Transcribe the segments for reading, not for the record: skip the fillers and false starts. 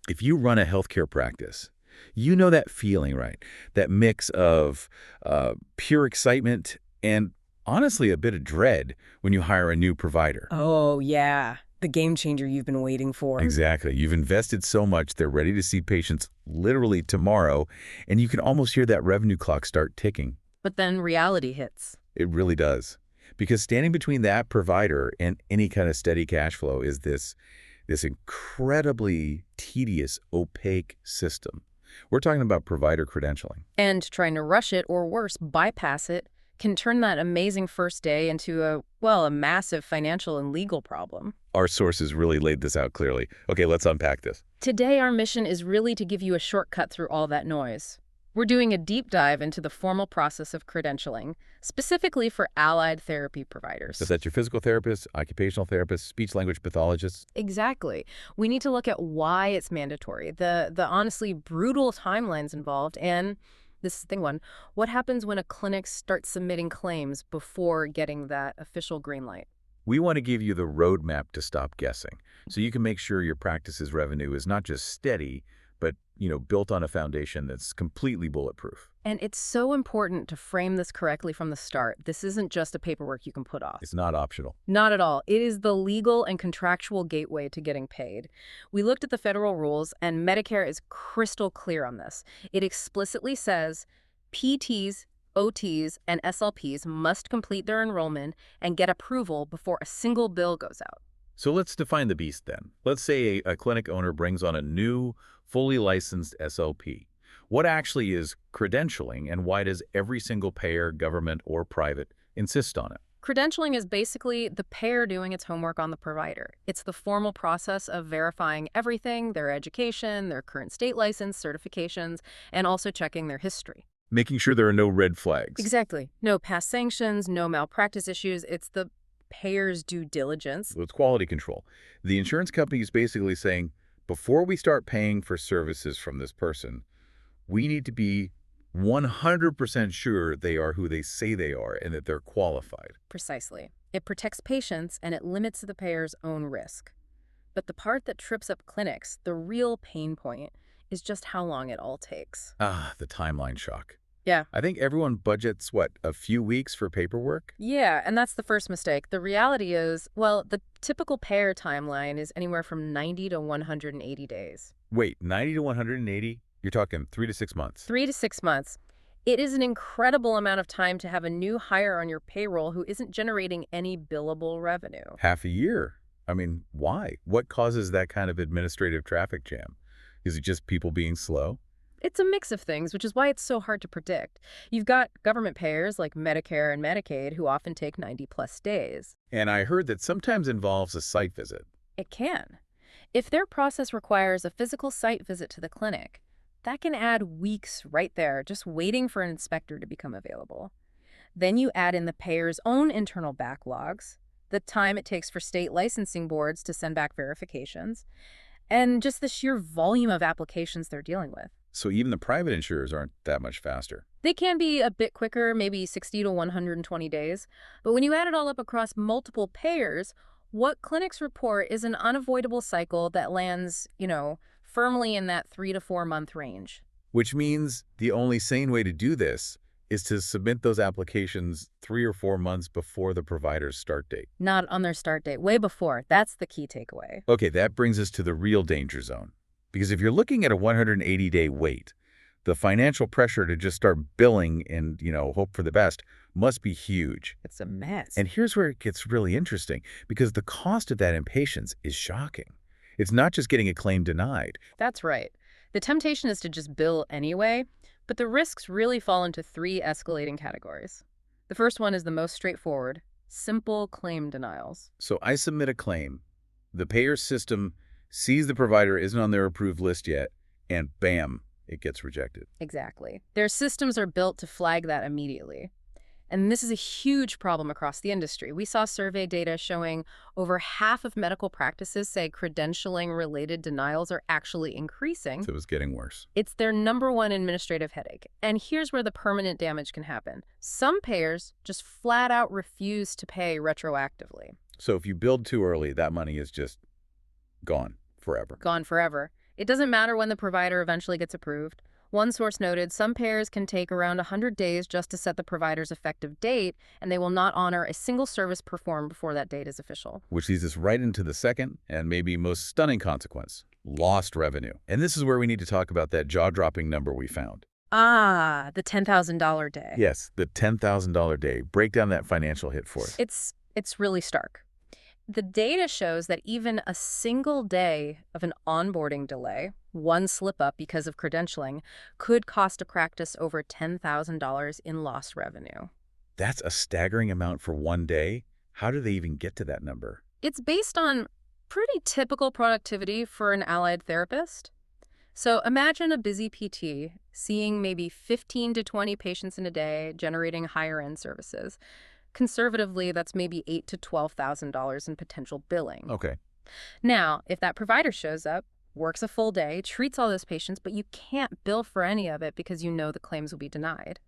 If you run a healthcare practice, you know that feeling, right? That mix of pure excitement and honestly a bit of dread when you hire a new provider. Oh, yeah. The game changer you've been waiting for. Exactly. You've invested so much, they're ready to see patients literally tomorrow, and you can almost hear that revenue clock start ticking. But then reality hits. It really does. Because standing between that provider and any kind of steady cash flow is this incredibly tedious, opaque system. We're talking about provider credentialing. And trying to rush it, or worse, bypass it, can turn that amazing first day into a massive financial and legal problem. Our sources really laid this out clearly. Okay, let's unpack this. Today, our mission is really to give you a shortcut through all that noise. We're doing a deep dive into the formal process of credentialing, specifically for allied therapy providers. So that's your physical therapist, occupational therapist, speech-language pathologists. Exactly. We need to look at why it's mandatory, the honestly brutal timelines involved, and this is the thing one, what happens when a clinic starts submitting claims before getting that official green light? We want to give you the roadmap to stop guessing, so you can make sure your practice's revenue is not just steady, but, built on a foundation that's completely bulletproof. And it's so important to frame this correctly from the start. This isn't just a paperwork you can put off. It's not optional. Not at all. It is the legal and contractual gateway to getting paid. We looked at the federal rules, and Medicare is crystal clear on this. It explicitly says PTs, OTs, and SLPs must complete their enrollment and get approval before a single bill goes out. So let's define the beast then. Let's say a clinic owner brings on a new, fully licensed SLP. What actually is credentialing, and why does every single payer, government or private, insist on it? Credentialing is basically the payer doing its homework on the provider. It's the formal process of verifying everything, their education, their current state license, certifications, and also checking their history. Making sure there are no red flags. Exactly. No past sanctions, no malpractice issues. It's the payer's due diligence. So it's quality control. The insurance company is basically saying, before we start paying for services from this person, we need to be 100% sure they are who they say they are and that they're qualified. Precisely. It protects patients and it limits the payer's own risk. But the part that trips up clinics, the real pain point, is just how long it all takes. Ah, the timeline shock. Yeah. I think everyone budgets, a few weeks for paperwork? Yeah, and that's the first mistake. The reality is, well, the typical payer timeline is anywhere from 90 to 180 days. Wait, 90 to 180? You're talking 3 to 6 months. 3 to 6 months. It is an incredible amount of time to have a new hire on your payroll who isn't generating any billable revenue. Half a year. I mean, why? What causes that kind of administrative traffic jam? Is it just people being slow? It's a mix of things, which is why it's so hard to predict. You've got government payers like Medicare and Medicaid who often take 90-plus days. And I heard that sometimes involves a site visit. It can. If their process requires a physical site visit to the clinic, that can add weeks right there, just waiting for an inspector to become available. Then you add in the payer's own internal backlogs, the time it takes for state licensing boards to send back verifications, and just the sheer volume of applications they're dealing with. So even the private insurers aren't that much faster. They can be a bit quicker, maybe 60 to 120 days. But when you add it all up across multiple payers, what clinics report is an unavoidable cycle that lands, firmly in that 3 to 4 month range. Which means the only sane way to do this is to submit those applications 3 or 4 months before the provider's start date. Not on their start date, way before. That's the key takeaway. Okay, that brings us to the real danger zone. Because if you're looking at a 180-day wait, the financial pressure to just start billing and, hope for the best must be huge. It's a mess. And here's where it gets really interesting, because the cost of that impatience is shocking. It's not just getting a claim denied. That's right. The temptation is to just bill anyway, but the risks really fall into 3 escalating categories. The first one is the most straightforward, simple claim denials. So I submit a claim, the payer system sees the provider isn't on their approved list yet, and bam, it gets rejected. Exactly. Their systems are built to flag that immediately. And this is a huge problem across the industry. We saw survey data showing over half of medical practices say credentialing-related denials are actually increasing. So it was getting worse. It's their #1 administrative headache. And here's where the permanent damage can happen. Some payers just flat out refuse to pay retroactively. So if you billed too early, that money is just gone forever. Gone forever. It doesn't matter when the provider eventually gets approved. One source noted some payers can take around 100 days just to set the provider's effective date, and they will not honor a single service performed before that date is official. Which leads us right into the second and maybe most stunning consequence, lost revenue. And this is where we need to talk about that jaw-dropping number we found. Ah, the $10,000 day. Yes, the $10,000 day. Break down that financial hit for us. It's really stark. The data shows that even a single day of an onboarding delay, one slip-up because of credentialing, could cost a practice over $10,000 in lost revenue. That's a staggering amount for one day. How do they even get to that number? It's based on pretty typical productivity for an allied therapist. So imagine a busy PT seeing maybe 15 to 20 patients in a day, generating higher-end services. Conservatively, that's maybe $8,000 to $12,000 in potential billing. Okay. Now, if that provider shows up, works a full day, treats all those patients, but you can't bill for any of it because you know the claims will be denied,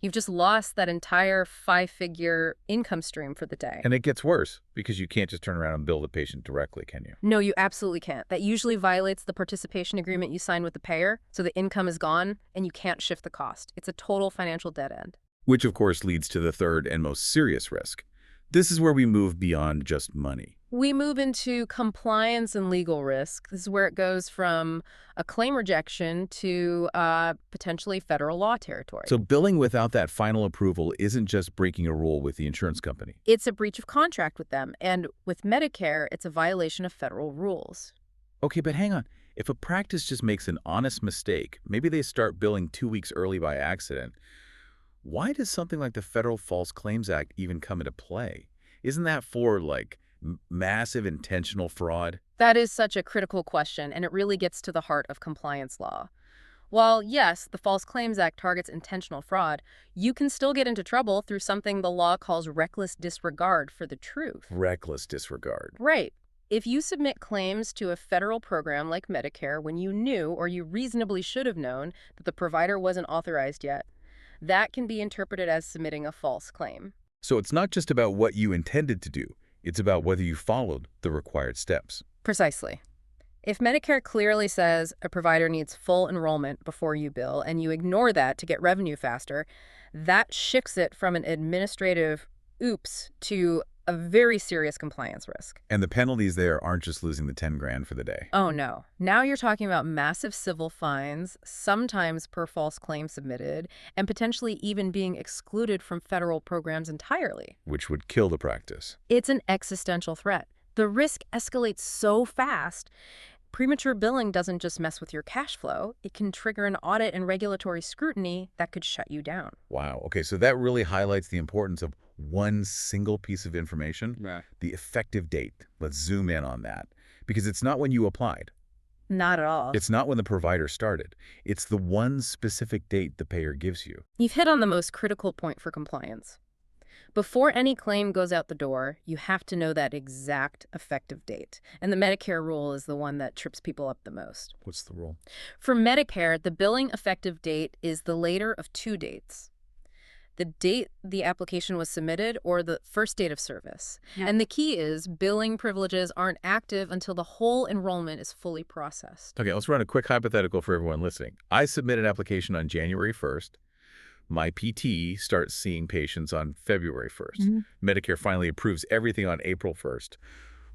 you've just lost that entire 5-figure income stream for the day. And it gets worse because you can't just turn around and bill the patient directly, can you? No, you absolutely can't. That usually violates the participation agreement you sign with the payer, so the income is gone and you can't shift the cost. It's a total financial dead end. Which, of course, leads to the third and most serious risk. This is where we move beyond just money. We move into compliance and legal risk. This is where it goes from a claim rejection to potentially federal law territory. So billing without that final approval isn't just breaking a rule with the insurance company. It's a breach of contract with them, and with Medicare, it's a violation of federal rules. Okay, but hang on. If a practice just makes an honest mistake, maybe they start billing 2 weeks early by accident, why does something like the Federal False Claims Act even come into play? Isn't that for, like, massive intentional fraud? That is such a critical question, and it really gets to the heart of compliance law. While, yes, the False Claims Act targets intentional fraud, you can still get into trouble through something the law calls reckless disregard for the truth. Reckless disregard. Right. If you submit claims to a federal program like Medicare when you knew or you reasonably should have known that the provider wasn't authorized yet, that can be interpreted as submitting a false claim. So it's not just about what you intended to do. It's about whether you followed the required steps. Precisely. If Medicare clearly says a provider needs full enrollment before you bill and you ignore that to get revenue faster, that shifts it from an administrative oops to a very serious compliance risk. And the penalties there aren't just losing the 10 grand for the day. Oh, no. Now you're talking about massive civil fines, sometimes per false claim submitted, and potentially even being excluded from federal programs entirely. Which would kill the practice. It's an existential threat. The risk escalates so fast. Premature billing doesn't just mess with your cash flow. It can trigger an audit and regulatory scrutiny that could shut you down. Wow. Okay, so that really highlights the importance of one single piece of information, Right. the effective date. Let's zoom in on that. Because it's not when you applied. Not at all. It's not when the provider started. It's the one specific date the payer gives you. You've hit on the most critical point for compliance. Before any claim goes out the door, you have to know that exact effective date. And the Medicare rule is the one that trips people up the most. What's the rule? For Medicare, the billing effective date is the later of two dates: the date the application was submitted or the first date of service. Yeah. And the key is billing privileges aren't active until the whole enrollment is fully processed. Okay, let's run a quick hypothetical for everyone listening. I submit an application on January 1st. My PT starts seeing patients on February 1st. Medicare finally approves everything on April 1st.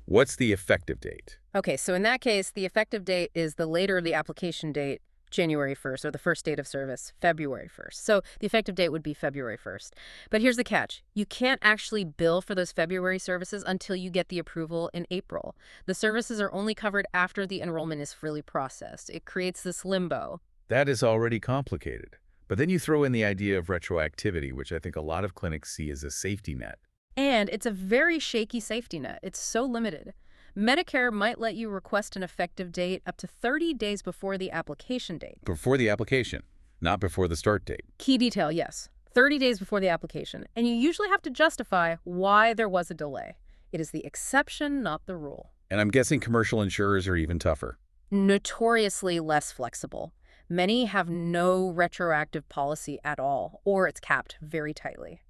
What's the effective date? Okay, so in that case, the effective date is the later of the application date, January 1st, or the first date of service, February 1st. So the effective date would be February 1st. But here's the catch. You can't actually bill for those February services until you get the approval in April. The services are only covered after the enrollment is fully processed. It creates this limbo. That is already complicated. But then you throw in the idea of retroactivity, which I think a lot of clinics see as a safety net. And it's a very shaky safety net. It's so limited. Medicare might let you request an effective date up to 30 days before the application date. Before the application, not before the start date. Key detail, yes. 30 days before the application. And you usually have to justify why there was a delay. It is the exception, not the rule. And I'm guessing commercial insurers are even tougher. Notoriously less flexible. Many have no retroactive policy at all, or it's capped very tightly.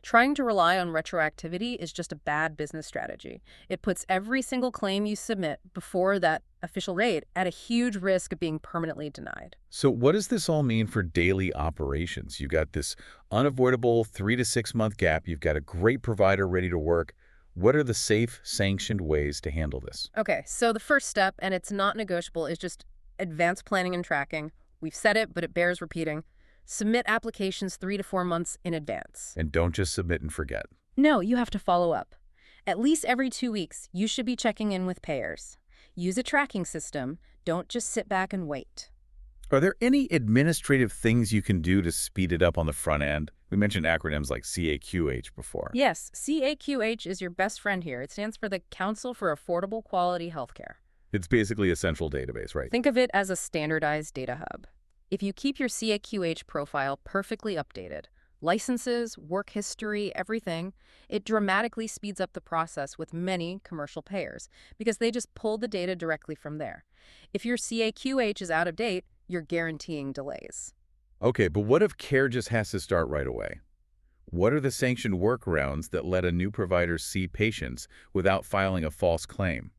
Trying to rely on retroactivity is just a bad business strategy. It puts every single claim you submit before that official date at a huge risk of being permanently denied. So what does this all mean for daily operations? You've got this unavoidable 3 to 6 month gap. You've got a great provider ready to work. What are the safe, sanctioned ways to handle this? Okay, so the first step, and it's not negotiable, is just advanced planning and tracking. We've said it, but it bears repeating. Submit applications 3 to 4 months in advance. And don't just submit and forget. No, you have to follow up. At least every 2 weeks, you should be checking in with payers. Use a tracking system. Don't just sit back and wait. Are there any administrative things you can do to speed it up on the front end? We mentioned acronyms like CAQH before. Yes, CAQH is your best friend here. It stands for the Council for Affordable Quality Healthcare. It's basically a central database, right? Think of it as a standardized data hub. If you keep your CAQH profile perfectly updated, licenses, work history, everything, it dramatically speeds up the process with many commercial payers because they just pull the data directly from there. If your CAQH is out of date, you're guaranteeing delays. Okay, but what if care just has to start right away? What are the sanctioned workarounds that let a new provider see patients without filing a false claim?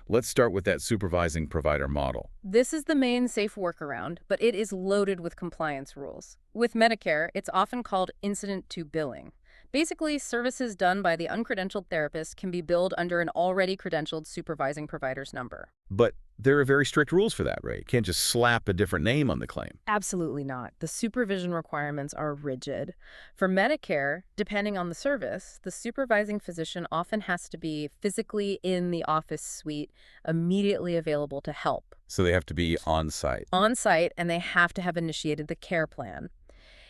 Let's start with that supervising provider model. This is the main safe workaround, but it is loaded with compliance rules. With Medicare, it's often called incident to billing. Basically, services done by the uncredentialed therapist can be billed under an already credentialed supervising provider's number. But there are very strict rules for that, right? You can't just slap a different name on the claim. Absolutely not. The supervision requirements are rigid. For Medicare, depending on the service, the supervising physician often has to be physically in the office suite, immediately available to help. So they have to be on site. On site, and they have to have initiated the care plan.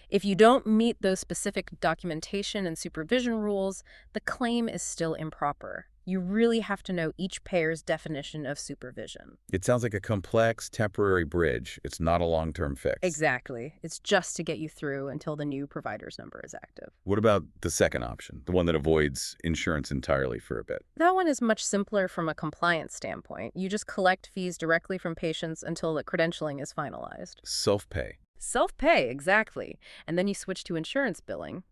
If you don't meet those specific documentation and supervision rules, the claim is still improper. You really have to know each payer's definition of supervision. It sounds like a complex, temporary bridge. It's not a long-term fix. Exactly. It's just to get you through until the new provider's number is active. What about the second option, the one that avoids insurance entirely for a bit? That one is much simpler from a compliance standpoint. You just collect fees directly from patients until the credentialing is finalized. Self-pay. Self-pay, exactly. And then you switch to insurance billing.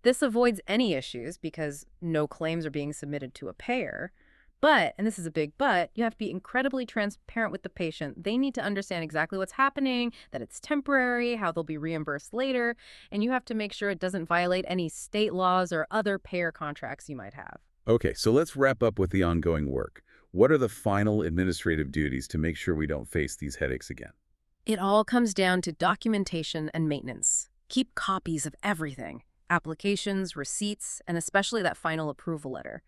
This avoids any issues because no claims are being submitted to a payer. But, and this is a big but, you have to be incredibly transparent with the patient. They need to understand exactly what's happening, that it's temporary, how they'll be reimbursed later, and you have to make sure it doesn't violate any state laws or other payer contracts you might have. Okay, so let's wrap up with the ongoing work. What are the final administrative duties to make sure we don't face these headaches again? It all comes down to documentation and maintenance. Keep copies of everything. Applications, receipts, and especially that final approval letter.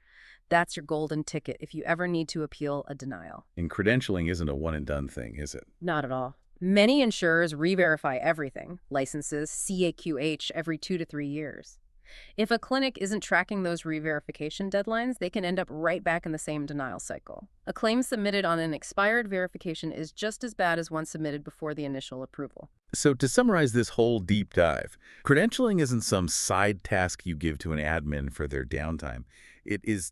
That's your golden ticket if you ever need to appeal a denial. And credentialing isn't a one-and-done thing, is it? Not at all. Many insurers re-verify everything, licenses, CAQH, every 2 to 3 years. If a clinic isn't tracking those re-verification deadlines, they can end up right back in the same denial cycle. A claim submitted on an expired verification is just as bad as one submitted before the initial approval. So to summarize this whole deep dive, credentialing isn't some side task you give to an admin for their downtime. It is,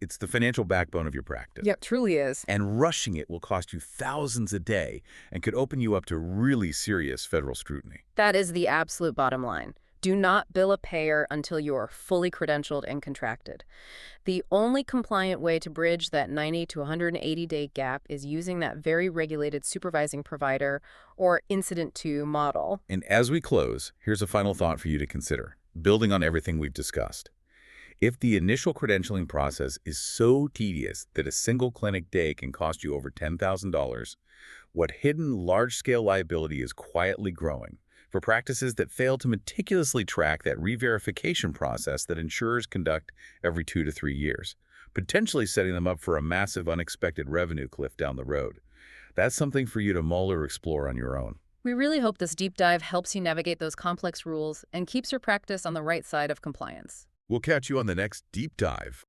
it's the financial backbone of your practice. Yep, truly is. And rushing it will cost you thousands a day and could open you up to really serious federal scrutiny. That is the absolute bottom line. Do not bill a payer until you are fully credentialed and contracted. The only compliant way to bridge that 90 to 180-day gap is using that very regulated supervising provider or incident to model. And as we close, here's a final thought for you to consider, building on everything we've discussed. If the initial credentialing process is so tedious that a single clinic day can cost you over $10,000, what hidden large-scale liability is quietly growing for practices that fail to meticulously track that re-verification process that insurers conduct every 2 to 3 years, potentially setting them up for a massive unexpected revenue cliff down the road. That's something for you to mull or explore on your own. We really hope this deep dive helps you navigate those complex rules and keeps your practice on the right side of compliance. We'll catch you on the next Deep Dive.